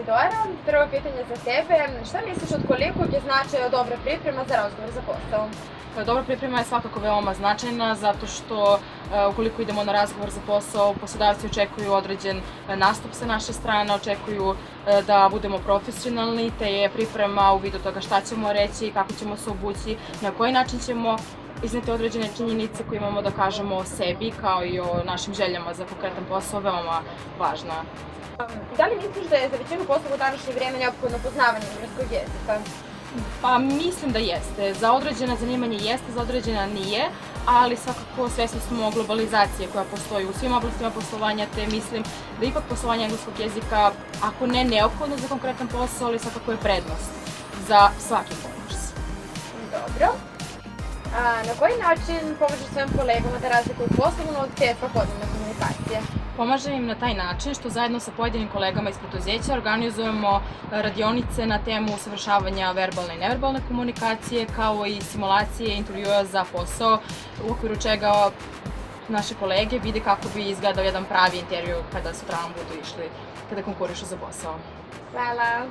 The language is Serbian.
Isidora. Prvo pitanje za tebe. Šta misliš od kolikog je značaja dobra priprema za razgovor za posao? Dobra priprema je svakako veoma značajna zato što ukoliko idemo na razgovor za posao, poslodavci očekuju određen nastup sa naše strane, očekuju da budemo profesionalni, te je priprema u vidu toga šta ćemo reći, kako ćemo se obući, na koji način ćemo izneti određene činjenice koje imamo da kažemo o sebi kao i o našim željama za konkretan posao veoma važna. Da li misliš da je za većinu poslova u današnje vrijeme neophodno poznavanje engleskog jezika? Pa mislim da jeste. Za određena zanimanja jeste, za određena nije, ali svakako svesni smo globalizacije koja postoji u svim oblastima poslovanja, te mislim da ipak poslovanje engleskog jezika, ako ne neophodno za konkretan posao, ali svakako je prednost za svaki konkurs. Dobro. Na koji način pomažeš svojim kolegama da razlikuju poslovnu od te svakodnevne komunikacije? Pomažem im na taj način što zajedno sa pojedinim kolegama iz preduzeća organizujemo radionice na temu usavršavanja verbalne i neverbalne komunikacije, kao i simulacije intervjua za posao, u okviru čega naše kolege vide kako bi izgledao jedan pravi intervju kada sutradan budu išli, kada konkurišu za posao. Hvala.